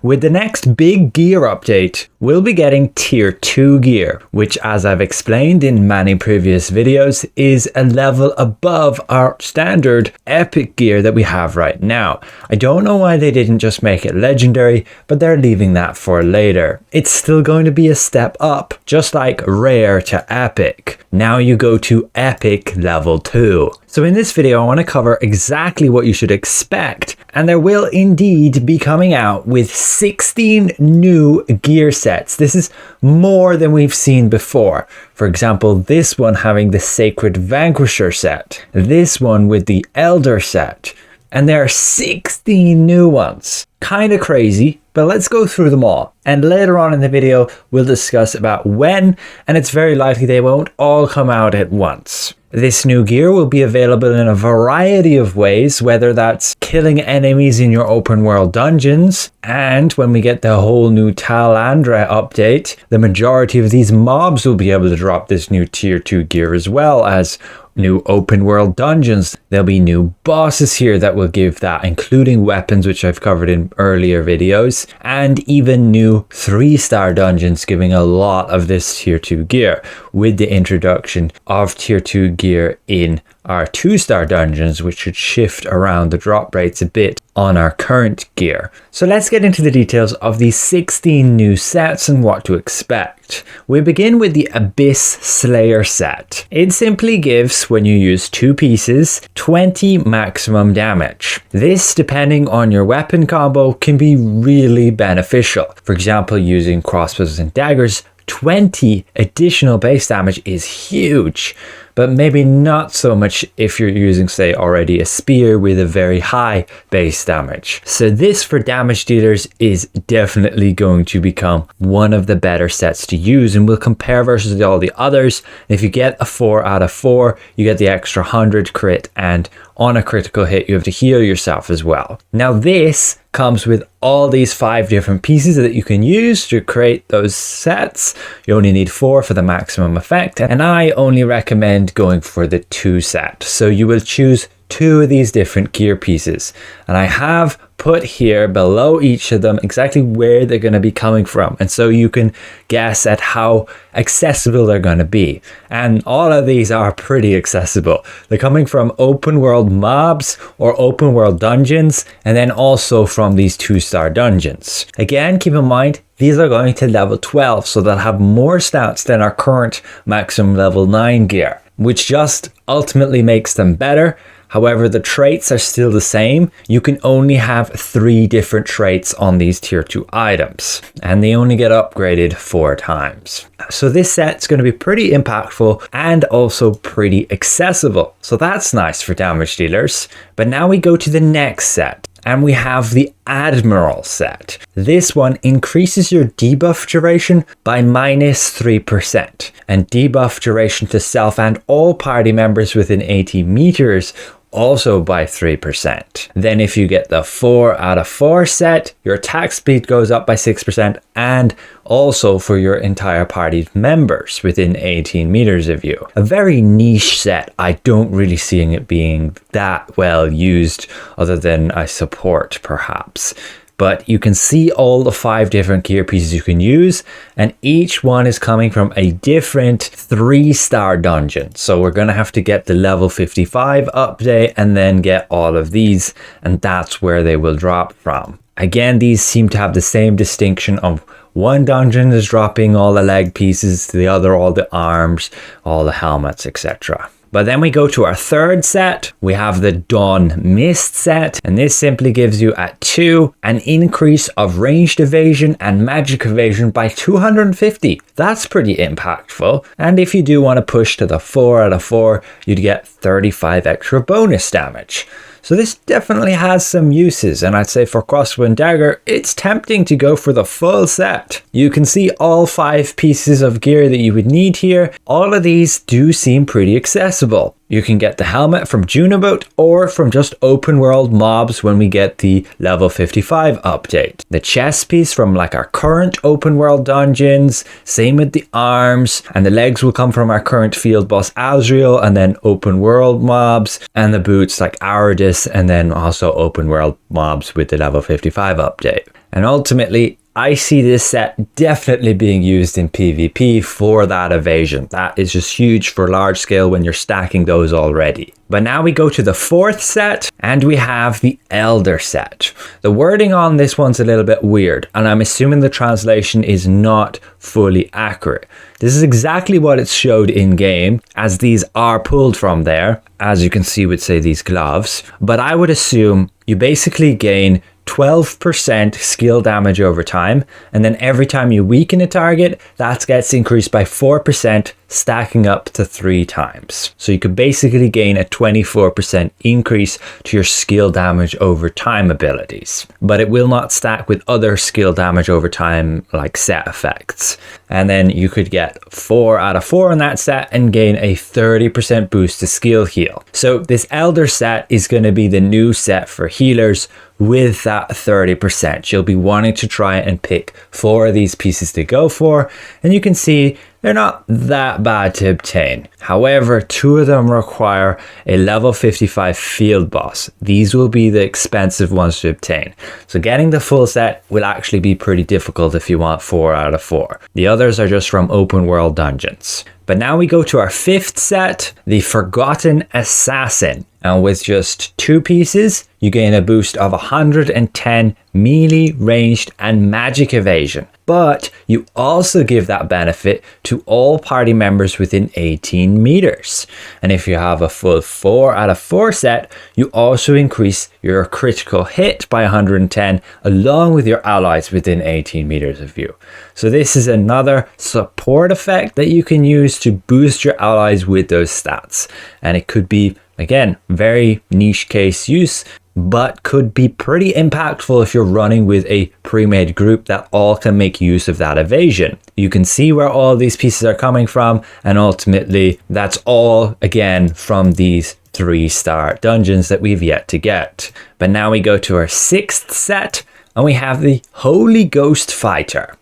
With the next big gear update, we'll be getting tier 2 gear, which as I've explained in many previous videos, is a level above our standard epic gear that we have right now. I don't know why they didn't just make it legendary, but they're leaving that for later. It's still going to be a step up, just like rare to epic. Now you go to epic level 2. So in this video, I want to cover exactly what you should expect, and there will indeed be coming out with 16 new gear sets. This is more than we've seen before. For example, this one having the Sacred Vanquisher Set, this one with the Elder Set, and there are 16 new ones. Kind of crazy, but let's go through them all. And later on in the video, we'll discuss about when, and it's very likely they won't all come out at once. This new gear will be available in a variety of ways, whether that's killing enemies in your open world dungeons, and when we get the whole new Talandra update, the majority of these mobs will be able to drop this new tier 2 gear as well as new open world dungeons. There'll be new bosses here that will give that, including weapons, which I've covered in earlier videos, and even new 3-star dungeons giving a lot of this tier 2 gear with the introduction of tier 2 gear in our 2-star dungeons, which should shift around the drop rates a bit on our current gear. So let's get into the details of these 16 new sets and what to expect. We begin with the Abyss Slayer set. It simply gives, when you use 2 pieces, 20 maximum damage. This, depending on your weapon combo, can be really beneficial. For example, using crossbows and daggers, 20 additional base damage is huge, but maybe not so much if you're using, say, already a spear with a very high base damage. So this for damage dealers is definitely going to become one of the better sets to use, and we'll compare versus all the others. If you get a 4 out of 4, you get the extra 100 crit, and on a critical hit you have to heal yourself as well. Now this comes with all these 5 different pieces that you can use to create those sets. You only need 4 for the maximum effect, and I only recommend going for the 2 set. So you will choose 2 of these different gear pieces, and I have put here below each of them exactly where they're going to be coming from, and so you can guess at how accessible they're going to be. And all of these are pretty accessible. They're coming from open world mobs or open world dungeons, and then also from these 2-star dungeons. Again, keep in mind these are going to level 12, so they'll have more stats than our current maximum level 9 gear, which just ultimately makes them better. However, the traits are still the same. You can only have 3 different traits on these tier 2 items, and they only get upgraded 4 times. So this set's going to be pretty impactful and also pretty accessible. So that's nice for damage dealers. But now we go to the next set, and we have the Admiral Set. This one increases your debuff duration by -3%, and debuff duration to self and all party members within 80 meters also by 3%. Then if you get the 4 out of 4 set, your attack speed goes up by 6%, and also for your entire party members within 18 meters of you. A very niche set. I don't really see it being that well used other than a support perhaps. But you can see all the 5 different gear pieces you can use, and each one is coming from a different 3-star dungeon. So we're going to have to get the level 55 update and then get all of these, and that's where they will drop from. Again, these seem to have the same distinction of one dungeon is dropping all the leg pieces, the other all the arms, all the helmets, etc. But then we go to our 3rd set. We have the Dawn Mist set, and this simply gives you at 2 an increase of ranged evasion and magic evasion by 250. That's pretty impactful. And if you do want to push to the 4 out of 4, you'd get 35 extra bonus damage. So this definitely has some uses, and I'd say for crossbow and dagger, it's tempting to go for the full set. You can see all 5 pieces of gear that you would need here. All of these do seem pretty accessible. You can get the helmet from Junabout or from just open world mobs when we get the level 55 update. The chest piece from like our current open world dungeons, same with the arms, and the legs will come from our current field boss Azrael and then open world mobs, and the boots like Aradis and then also open world mobs with the level 55 update. And ultimately, I see this set definitely being used in PvP for that evasion. That is just huge for large scale when you're stacking those already. But now we go to the 4th set and we have the Elder Set. The wording on this one's a little bit weird and I'm assuming the translation is not fully accurate. This is exactly what it showed in game, as these are pulled from there, as you can see with say these gloves. But I would assume you basically gain 12% skill damage over time, and then every time you weaken a target, that gets increased by 4%, stacking up to 3 times. So you could basically gain a 24% increase to your skill damage over time abilities, but it will not stack with other skill damage over time like set effects. And then you could get 4 out of 4 in that set and gain a 30% boost to skill heal. So this Elder Set is going to be the new set for healers with that 30%. You'll be wanting to try and pick 4 of these pieces to go for, and you can see they're not that bad to obtain. However, 2 of them require a level 55 field boss. These will be the expensive ones to obtain. So getting the full set will actually be pretty difficult if you want 4 out of 4. The others are just from open world dungeons. But now we go to our 5th set, the Forgotten Assassin. And with just 2 pieces, you gain a boost of 110 melee, ranged, and magic evasion. But you also give that benefit to all party members within 18 meters. And if you have a full 4 out of 4 set, you also increase your critical hit by 110 along with your allies within 18 meters of you. So this is another support effect that you can use to boost your allies with those stats. And it could be, again, very niche case use, but could be pretty impactful if you're running with a pre-made group that all can make use of that evasion. You can see where all these pieces are coming from, and ultimately that's all again from these 3-star dungeons that we've yet to get. But now we go to our 6th set, and we have the Holy Ghost Fighter.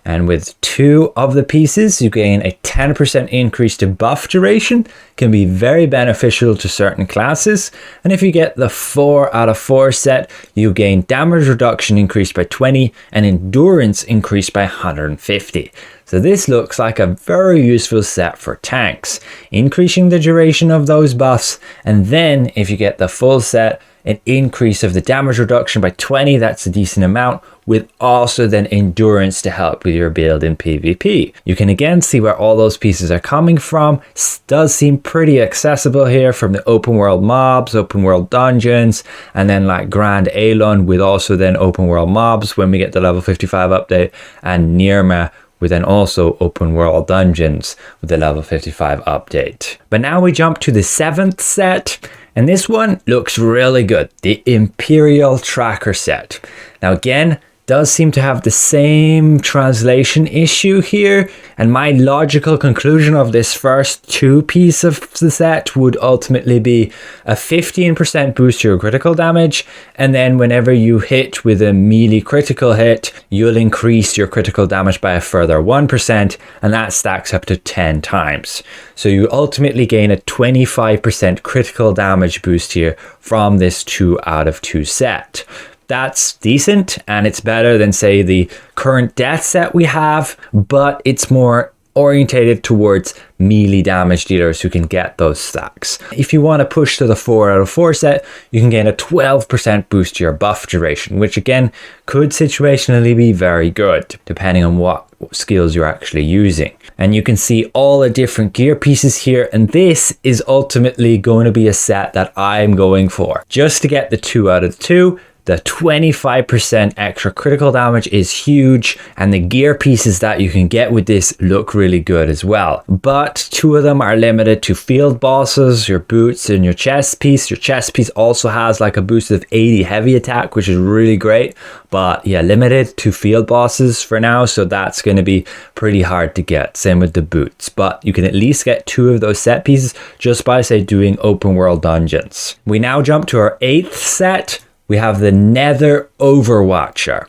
And with 2 of the pieces, you gain a 10% increase to buff duration. Can be very beneficial to certain classes. And if you get the 4 out of 4 set, you gain damage reduction increased by 20 and endurance increased by 150. So this looks like a very useful set for tanks, increasing the duration of those buffs. And then if you get the full set, an increase of the damage reduction by 20, that's a decent amount, with also then endurance to help with your build in PvP. You can again see where all those pieces are coming from. Does seem pretty accessible here from the open world mobs, open world dungeons, and then like Grand Alon with also then open world mobs when we get the level 55 update, and Nirma with then also open world dungeons with the level 55 update. But now we jump to the 7th set. And this one looks really good, the Imperial Tracker Set. Now again, does seem to have the same translation issue here, and my logical conclusion of this first 2 piece of the set would ultimately be a 15% boost to your critical damage, and then whenever you hit with a melee critical hit, you'll increase your critical damage by a further 1%, and that stacks up to 10 times. So you ultimately gain a 25% critical damage boost here from this 2 out of 2 set. That's decent, and it's better than say the current death set we have, but it's more orientated towards melee damage dealers who can get those stacks. If you want to push to the 4 out of 4 set, you can gain a 12% boost to your buff duration, which again could situationally be very good depending on what skills you're actually using. And you can see all the different gear pieces here, and this is ultimately going to be a set that I'm going for just to get the 2 out of 2. The 25% extra critical damage is huge, and the gear pieces that you can get with this look really good as well. But 2 of them are limited to field bosses, your boots and your chest piece. Your chest piece also has like a boost of 80 heavy attack, which is really great. But yeah, limited to field bosses for now, so that's going to be pretty hard to get. Same with the boots, but you can at least get 2 of those set pieces just by say doing open world dungeons. We now jump to our 8th set. We have the Nether Overwatcher,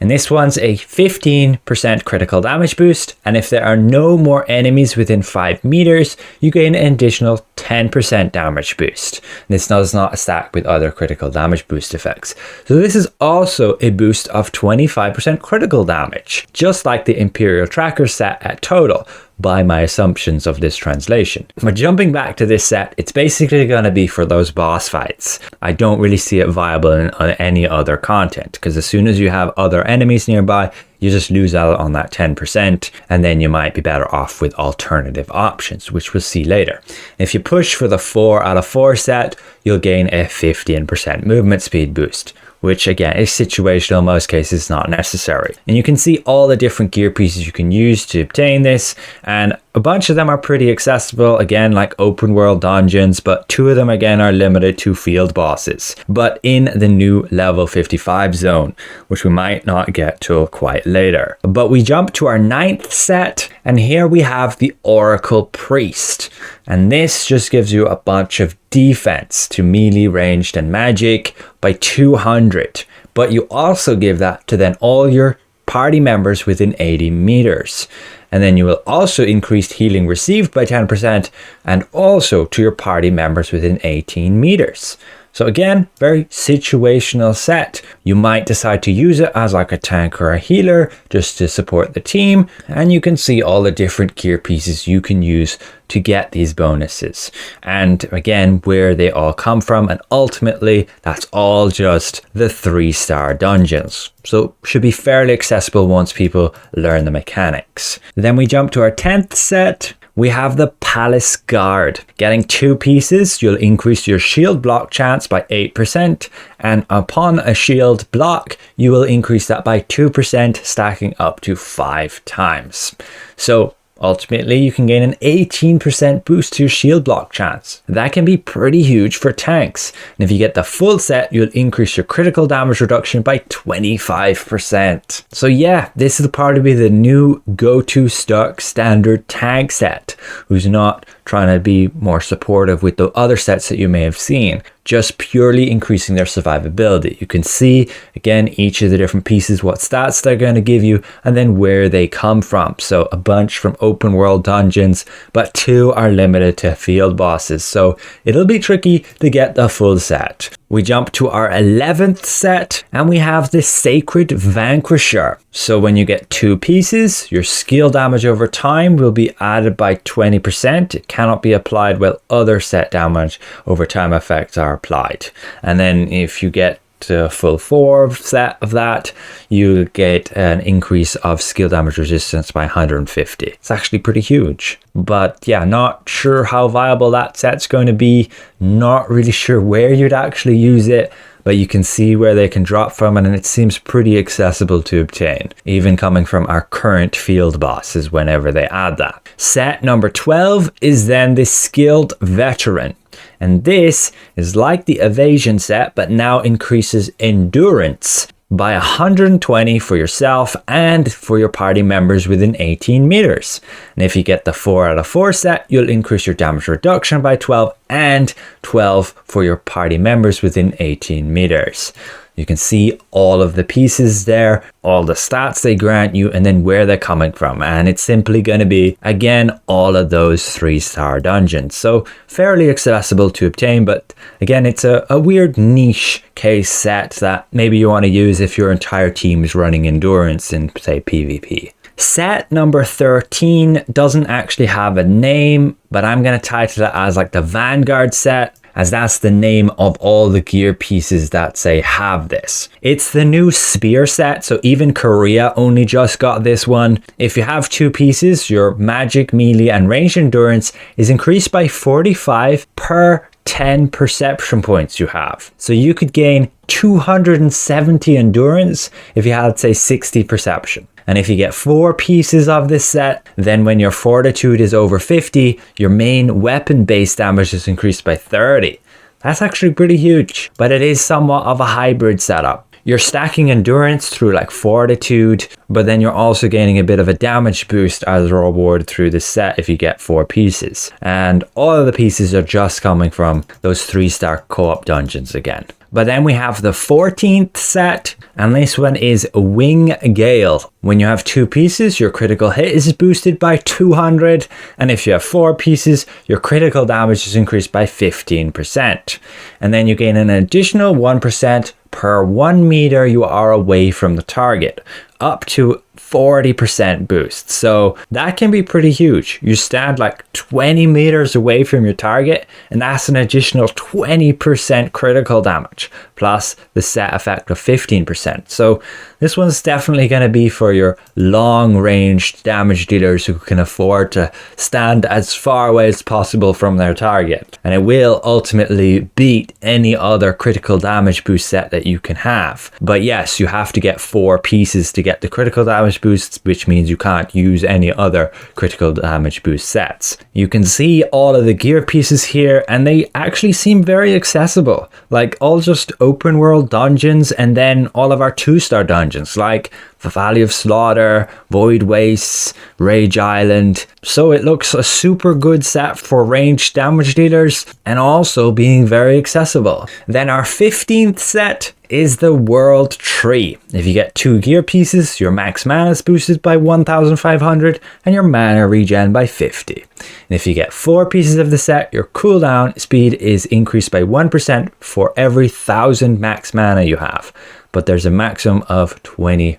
and this one's a 15% critical damage boost, and if there are no more enemies within 5 meters, you gain an additional 10% damage boost. This does not stack with other critical damage boost effects. So this is also a boost of 25% critical damage, just like the Imperial Tracker Set at total, by my assumptions of this translation. But jumping back to this set, it's basically going to be for those boss fights. I don't really see it viable in any other content, because as soon as you have other enemies nearby, you just lose out on that 10%, and then you might be better off with alternative options, which we'll see later. If you push for the 4 out of 4 set, you'll gain a 15% movement speed boost, which again is situational, in most cases not necessary. And you can see all the different gear pieces you can use to obtain this, and a bunch of them are pretty accessible, again like open world dungeons, but 2 of them again are limited to field bosses, but in the new level 55 zone, which we might not get till quite later. But we jump to our 9th set, and here we have the Oracle Priest, and this just gives you a bunch of defense to melee, ranged and magic by 200, but you also give that to then all your party members within 80 meters. And then you will also increase healing received by 10%, and also to your party members within 18 meters. So again, very situational set. You might decide to use it as like a tank or a healer just to support the team, and you can see all the different gear pieces you can use to get these bonuses, and again where they all come from, and ultimately that's all just the 3-star dungeons, so should be fairly accessible once people learn the mechanics. Then we jump to our 10th set. We have the Palace Guard. Getting 2 pieces, you'll increase your shield block chance by 8%, and upon a shield block, you will increase that by 2%, stacking up to 5 times. So ultimately, you can gain an 18% boost to your shield block chance. That can be pretty huge for tanks. And if you get the full set, you'll increase your critical damage reduction by 25%. So yeah, this is probably the new go-to stock standard tank set, who's not trying to be more supportive with the other sets that you may have seen, just purely increasing their survivability. You can see again each of the different pieces, what stats they're going to give you, and then where they come from. So a bunch from open world dungeons, but 2 are limited to field bosses, so it'll be tricky to get the full set. We jump to our 11th set, and we have the Sacred Vanquisher. So when you get 2 pieces, your skill damage over time will be added by 20%. It cannot be applied while other set damage over time effects are applied. And then if you get a full 4 set of that, you get an increase of skill damage resistance by 150. It's actually pretty huge, but yeah, not sure how viable that set's going to be. Not really sure where you'd actually use it, but you can see where they can drop from, and it seems pretty accessible to obtain, even coming from our current field bosses whenever they add that. Set number 12 is then the Skilled Veteran. And this is like the Evasion set, but now increases endurance by 120 for yourself and for your party members within 18 meters. And if you get the 4 out of 4 set, you'll increase your damage reduction by 12 and 12 for your party members within 18 meters. You can see all of the pieces there, all the stats they grant you, and then where they're coming from. And it's simply going to be, again, all of those 3-star dungeons. So fairly accessible to obtain, but again, it's a weird niche case set that maybe you want to use if your entire team is running endurance in, say, PvP. Set number 13 doesn't actually have a name, but I'm going to title it as like the Vanguard Set, as that's the name of all the gear pieces that say have this. It's the new Spear set, so even Korea only just got this one. If you have 2 pieces, your magic, melee and range endurance is increased by 45 per 10 perception points you have. So you could gain 270 endurance if you had, say, 60 perception. And if you get 4 pieces of this set, then when your fortitude is over 50, your main weapon base damage is increased by 30. That's actually pretty huge, but it is somewhat of a hybrid setup. You're stacking endurance through like fortitude, but then you're also gaining a bit of a damage boost as a reward through the set if you get 4 pieces. And all of the pieces are just coming from those 3-star co-op dungeons again. But then we have the 14th set, and this one is Wing Gale. When you have 2 pieces, your critical hit is boosted by 200, and if you have 4 pieces, your critical damage is increased by 15%. And then you gain an additional 1% per 1 meter you are away from the target, up to 40% boost. So that can be pretty huge. You stand like 20 meters away from your target, and that's an additional 20% critical damage, plus the set effect of 15%. So this one's definitely going to be for your long range damage dealers who can afford to stand as far away as possible from their target. And it will ultimately beat any other critical damage boost set that you can have. But yes, you have to get 4 pieces to get the critical damage boosts, which means you can't use any other critical damage boost sets. You can see all of the gear pieces here, and they actually seem very accessible, like all just open world dungeons, and then all of our 2-star dungeons like the Valley of Slaughter, Void Wastes, Rage Island. So it looks a super good set for ranged damage dealers and also being very accessible. Then our 15th set is the World Tree. If you get 2 gear pieces, your max mana is boosted by 1500 and your mana regen by 50. And if you get 4 pieces of the set, your cooldown speed is increased by 1% for every 1000 max mana you have. But there's a maximum of 20%.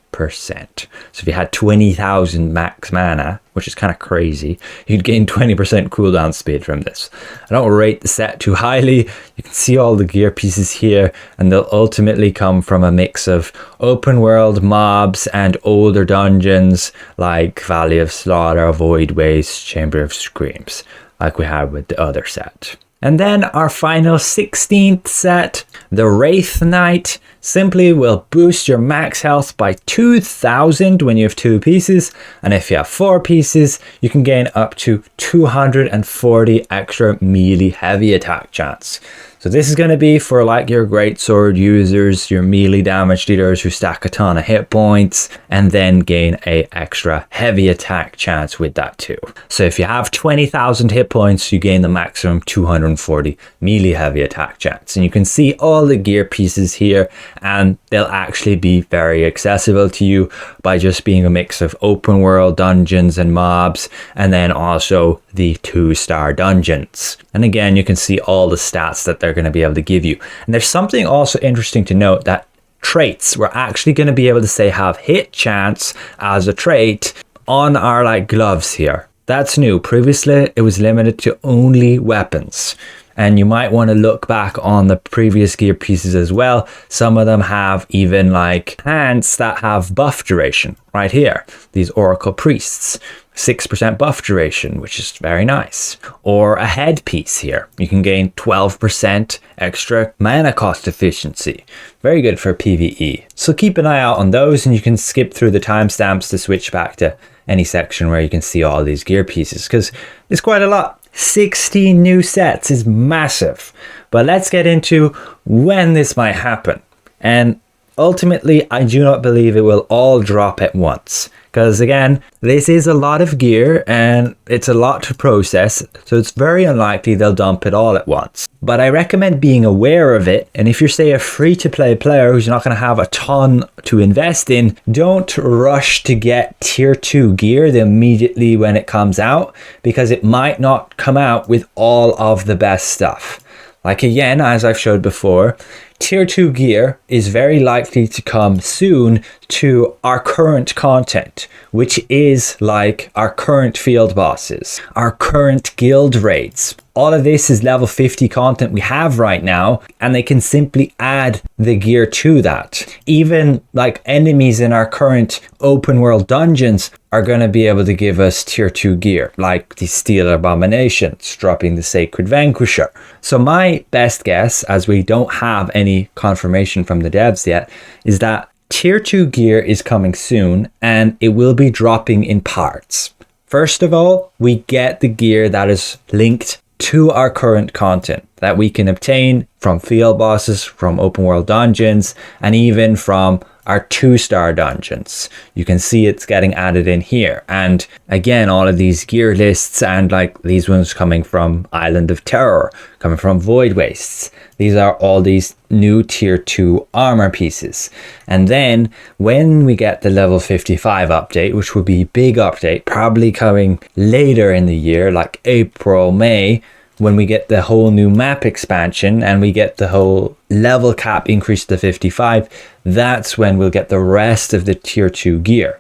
So if you had 20,000 max mana, which is kind of crazy, you'd gain 20% cooldown speed from this. I don't rate the set too highly. You can see all the gear pieces here, and they'll ultimately come from a mix of open world mobs and older dungeons like Valley of Slaughter, Void Waste, Chamber of Screams, like we had with the other set. And then our final 16th set, the Wraith Knight, simply will boost your max health by 2000 when you have 2 pieces, and if you have 4 pieces, you can gain up to 240 extra melee heavy attack chance. So this is going to be for like your greatsword users, your melee damage dealers who stack a ton of hit points and then gain a extra heavy attack chance with that too. So if you have 20,000 hit points, you gain the maximum 240 melee heavy attack chance. And you can see all the gear pieces here, and they'll actually be very accessible to you by just being a mix of open world dungeons and mobs, and then also the 2-star dungeons. And again, you can see all the stats that they're going to be able to give you. And there's something also interesting to note, that traits we're actually going to be able to say have hit chance as a trait on our like gloves here. That's new. Previously it was limited to only weapons. And you might want to look back on the previous gear pieces as well. Some of them have even like pants that have buff duration right here. These Oracle Priests, 6% buff duration, which is very nice. Or a headpiece here. You can gain 12% extra mana cost efficiency. Very good for PvE. So keep an eye out on those, and you can skip through the timestamps to switch back to any section where you can see all these gear pieces, because it's quite a lot. 16 new sets is massive. But let's get into when this might happen. And ultimately, I do not believe it will all drop at once. Because again, this is a lot of gear and it's a lot to process. So it's very unlikely they'll dump it all at once. But I recommend being aware of it. And if you're, say, a free-to-play player who's not going to have a ton to invest in, don't rush to get tier 2 gear immediately when it comes out, because it might not come out with all of the best stuff. Like again, as I've showed before, tier 2 gear is very likely to come soon to our current content, which is like our current field bosses, our current guild raids. All of this is level 50 content we have right now, and they can simply add the gear to that. Even like enemies in our current open world dungeons are going to be able to give us tier 2 gear, like the Steel Abominations, dropping the Sacred Vanquisher. So my best guess, as we don't have any confirmation from the devs yet, is that tier 2 gear is coming soon, and it will be dropping in parts. First of all, we get the gear that is linked to our current content that we can obtain from field bosses, from open world dungeons, and even from our 2-star dungeons. You can see it's getting added in here. And again, all of these gear lists, and like these ones coming from Island of Terror, coming from Void Wastes. These are all these new tier 2 armor pieces. And then when we get the level 55 update, which will be a big update, probably coming later in the year, like April, May, when we get the whole new map expansion and we get the whole level cap increase to 55, that's when we'll get the rest of the tier 2 gear,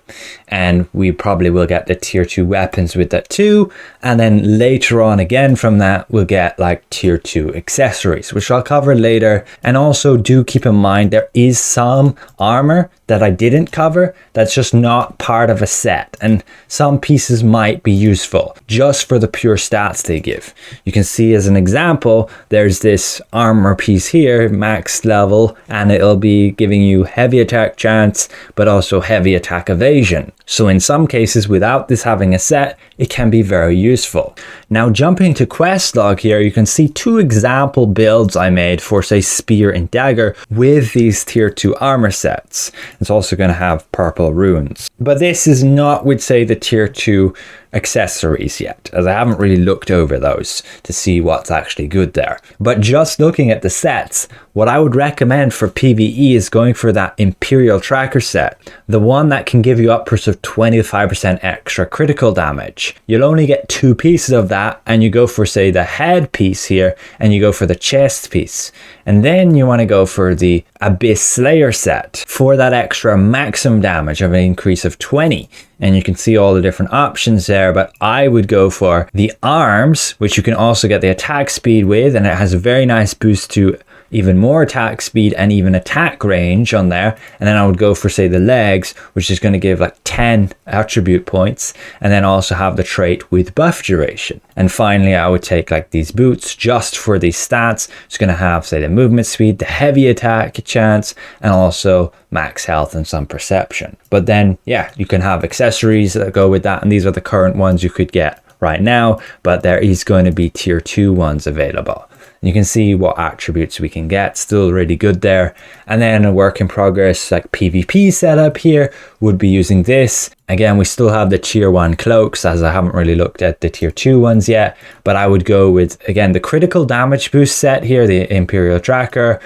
and we probably will get the tier 2 weapons with that too. And then later on again from that we'll get like tier 2 accessories, which I'll cover later. And also do keep in mind there is some armor that I didn't cover that's just not part of a set, and some pieces might be useful just for the pure stats they give. You can see as an example, there's this armor piece here, max level, and it'll be giving you heavy attack chance but also heavy attack evasion. So in some cases, without this having a set, it can be very useful. Now jumping to quest log here, you can see 2 example builds I made for, say, Spear and Dagger with these tier 2 armor sets. It's also going to have purple runes, but this is not with, say, the tier 2 accessories yet, as I haven't really looked over those to see what's actually good there. But just looking at the sets, what I would recommend for PvE is going for that Imperial Tracker Set, the one that can give you upwards of 25% extra critical damage. You'll only get 2 pieces of that, and you go for, say, the head piece here, and you go for the chest piece. And then you want to go for the Abyss Slayer set for that extra maximum damage of an increase of 20. And you can see all the different options there, but I would go for the arms, which you can also get the attack speed with, and it has a very nice boost to even more attack speed and even attack range on there. And then I would go for, say, the legs, which is going to give like 10 attribute points, and then also have the trait with buff duration. And finally, I would take like these boots just for these stats. It's going to have, say, the movement speed, the heavy attack chance, and also max health and some perception. But then, yeah, you can have accessories that go with that, and these are the current ones you could get right now, but there is going to be tier 2 ones available. You can see what attributes we can get, still really good there. And then a work in progress like PvP setup here would be using this. Again, we still have the tier 1 cloaks, as I haven't really looked at the tier 2 ones yet, but I would go with, again, the critical damage boost set here, the Imperial Tracker.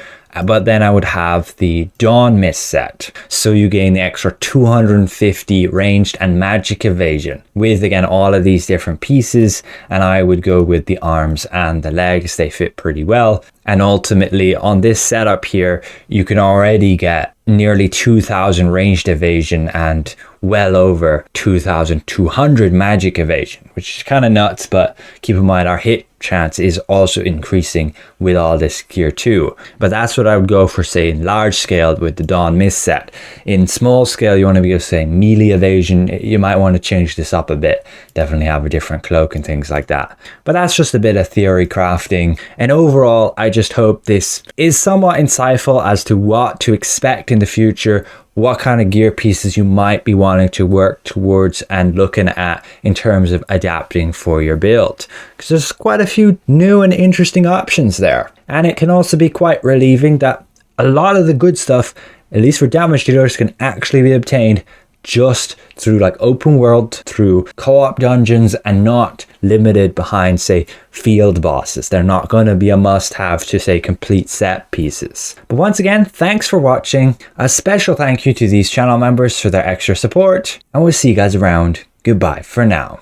But then I would have the Dawn Mist set, so you gain the extra 250 ranged and magic evasion with, again, all of these different pieces. And I would go with the arms and the legs, they fit pretty well. And ultimately on this setup here, you can already get nearly 2000 ranged evasion and well over 2200 magic evasion, which is kind of nuts, but keep in mind our hit chance is also increasing with all this gear too. But that's what I would go for, say, in large scale with the Dawn Mist set. In small scale, you want to be, say, melee evasion. You might want to change this up a bit, definitely have a different cloak and things like that. But that's just a bit of theory crafting, and overall I just hope this is somewhat insightful as to what to expect in the future, what kind of gear pieces you might be wanting to work towards and looking at in terms of adapting for your build, because there's quite a few new and interesting options there. And it can also be quite relieving that a lot of the good stuff, at least for damage dealers, can actually be obtained just through like open world, through co-op dungeons, and not limited behind, say, field bosses. They're not going to be a must-have to, say, complete set pieces. But once again, thanks for watching. A special thank you to these channel members for their extra support, and we'll see you guys around. Goodbye for now.